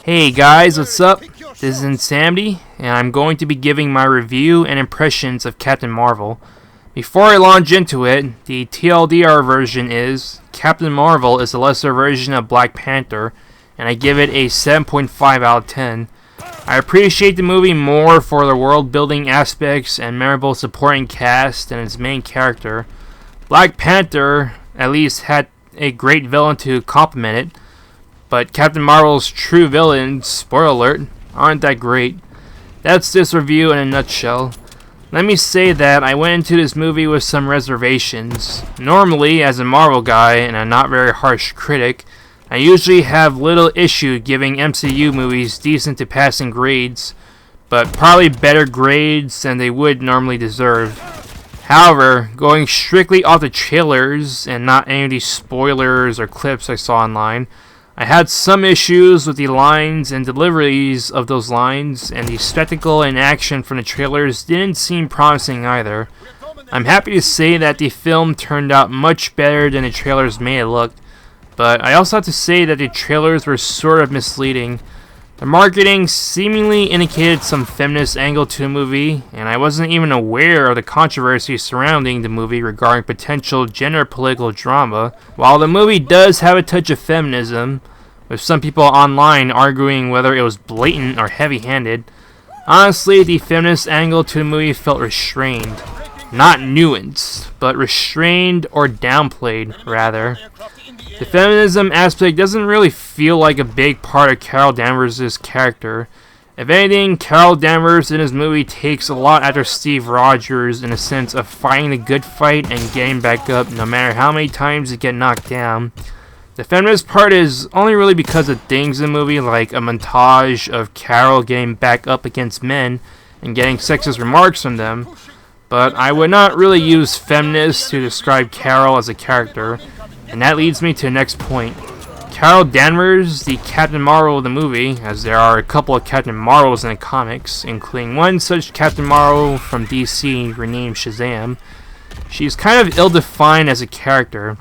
Hey guys, what's up? This is Insanity, and I'm going to be giving my review and impressions of Captain Marvel. Before I launch into it, the TLDR version is Captain Marvel is a lesser version of Black Panther, and I give it a 7.5 out of 10. I appreciate the movie more for the world-building aspects and memorable supporting cast than its main character. Black Panther at least had a great villain to complement it, but Captain Marvel's true villains, spoiler alert, aren't that great. That's this review in a nutshell. Let me say that I went into this movie with some reservations. Normally, as a Marvel guy and a not very harsh critic, I usually have little issue giving MCU movies decent to passing grades, but probably better grades than they would normally deserve. However, going strictly off the trailers and not any of these spoilers or clips I saw online, I had some issues with the lines and deliveries of those lines, and the spectacle and action from the trailers didn't seem promising either. I'm happy to say that the film turned out much better than the trailers made it look, but I also have to say that the trailers were sort of misleading. The marketing seemingly indicated some feminist angle to the movie, and I wasn't even aware of the controversy surrounding the movie regarding potential gender political drama. While the movie does have a touch of feminism, with some people online arguing whether it was blatant or heavy-handed, honestly, the feminist angle to the movie felt restrained. Not nuanced, but restrained or downplayed, rather. The feminism aspect doesn't really feel like a big part of Carol Danvers' character. If anything, Carol Danvers in his movie takes a lot after Steve Rogers in the sense of fighting the good fight and getting back up no matter how many times you get knocked down. The feminist part is only really because of things in the movie like a montage of Carol getting back up against men and getting sexist remarks from them, but I would not really use feminist to describe Carol as a character. And that leads me to the next point. Carol Danvers, the Captain Marvel of the movie, as there are a couple of Captain Marvels in the comics, including one such Captain Marvel from DC renamed Shazam. She's kind of ill-defined as a character.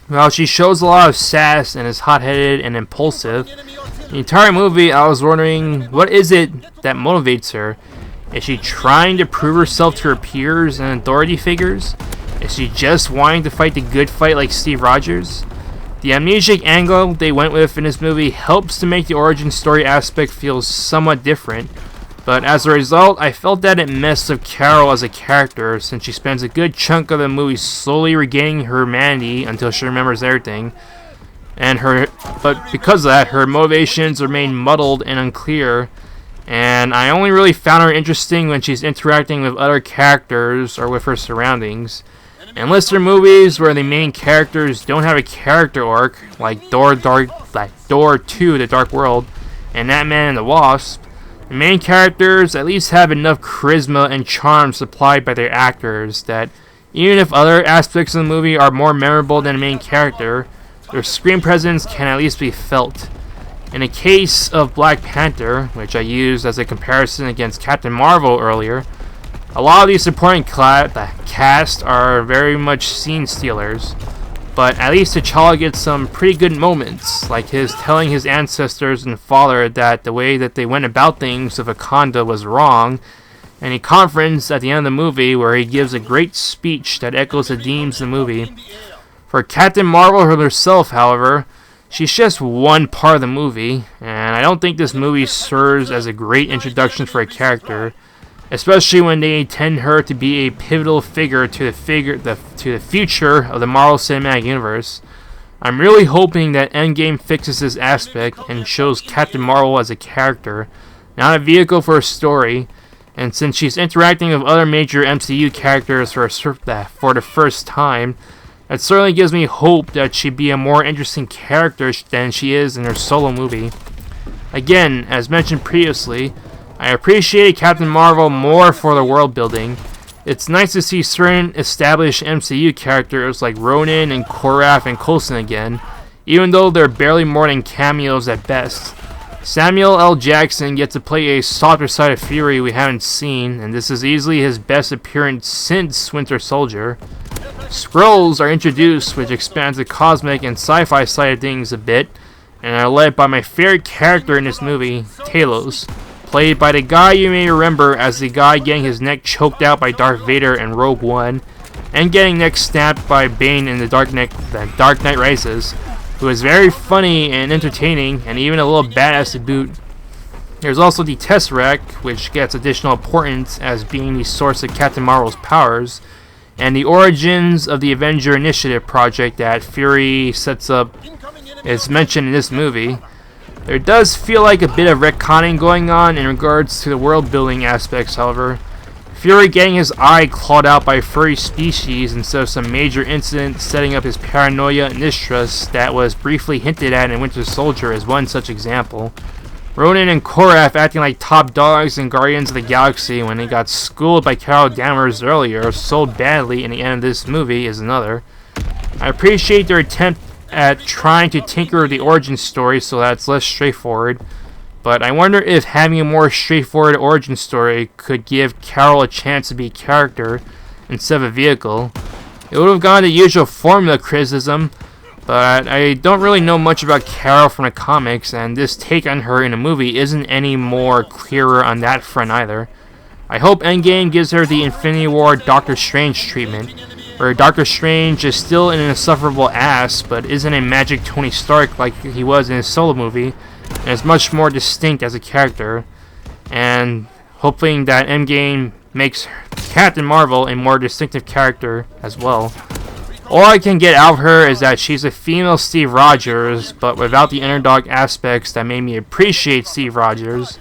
While she shows a lot of sass and is hot-headed and impulsive, the entire movie I was wondering, what is it that motivates her? Is she trying to prove herself to her peers and authority figures? Is she just wanting to fight the good fight like Steve Rogers? The amnesiac angle they went with in this movie helps to make the origin story aspect feel somewhat different, but as a result, I felt that it messed with Carol as a character since she spends a good chunk of the movie slowly regaining her humanity until she remembers everything, but because of that, her motivations remain muddled and unclear, and I only really found her interesting when she's interacting with other characters or with her surroundings. Unless they're movies where the main characters don't have a character arc, like Thor 2, The Dark World, and Ant-Man and the Wasp, the main characters at least have enough charisma and charm supplied by their actors that even if other aspects of the movie are more memorable than the main character, their screen presence can at least be felt. In the case of Black Panther, which I used as a comparison against Captain Marvel earlier, a lot of these supporting cast are very much scene stealers, but at least T'Challa gets some pretty good moments, like his telling his ancestors and father that the way that they went about things with Wakanda was wrong, and a conference at the end of the movie where he gives a great speech that echoes the themes in the movie. For Captain Marvel herself, however, she's just one part of the movie, and I don't think this movie serves as a great introduction for a character, especially when they intend her to be a pivotal figure to the future of the Marvel Cinematic Universe. I'm really hoping that Endgame fixes this aspect and shows Captain Marvel as a character, not a vehicle for a story, and since she's interacting with other major MCU characters for the first time, that certainly gives me hope that she'd be a more interesting character than she is in her solo movie. Again, as mentioned previously, I appreciated Captain Marvel more for the world building. It's nice to see certain established MCU characters like Ronan and Korath and Coulson again, even though they're barely more than cameos at best. Samuel L. Jackson gets to play a softer side of Fury we haven't seen, and this is easily his best appearance since Winter Soldier. Skrulls are introduced, which expands the cosmic and sci-fi side of things a bit, and are led by my favorite character in this movie, Talos, played by the guy you may remember as the guy getting his neck choked out by Darth Vader in Rogue One, and getting neck snapped by Bane in the Dark Knight Rises, who is very funny and entertaining, and even a little badass to boot. There's also the Tesseract, which gets additional importance as being the source of Captain Marvel's powers, and the origins of the Avenger Initiative project that Fury sets up is mentioned in this movie. There does feel like a bit of retconning going on in regards to the world building aspects, however. Fury getting his eye clawed out by furry species instead of some major incident setting up his paranoia and distrust that was briefly hinted at in Winter Soldier is one such example. Ronan and Korath acting like top dogs in Guardians of the Galaxy when they got schooled by Carol Danvers earlier, sold badly in the end of this movie is another. I appreciate their attempt at trying to tinker the origin story so that it's less straightforward, but I wonder if having a more straightforward origin story could give Carol a chance to be a character instead of a vehicle. It would have gone the usual formula criticism, but I don't really know much about Carol from the comics, and this take on her in a movie isn't any more clearer on that front either. I hope Endgame gives her the Infinity War Doctor Strange treatment, where Doctor Strange is still an insufferable ass, but isn't a magic Tony Stark like he was in his solo movie, and is much more distinct as a character, and hoping that Endgame makes Captain Marvel a more distinctive character as well. All I can get out of her is that she's a female Steve Rogers, but without the underdog aspects that made me appreciate Steve Rogers,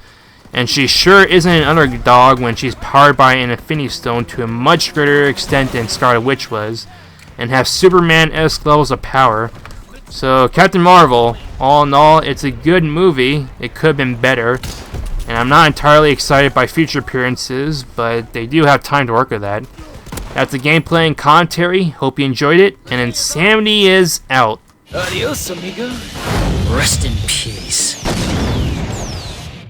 and she sure isn't an underdog when she's powered by an Infinity Stone to a much greater extent than Scarlet Witch was, and has Superman-esque levels of power. So Captain Marvel, all in all, it's a good movie. It could have been better, and I'm not entirely excited by future appearances, but they do have time to work with that. That's the gameplay and commentary. Hope you enjoyed it, and Insanity is out. Adios, amigo. Rest in peace.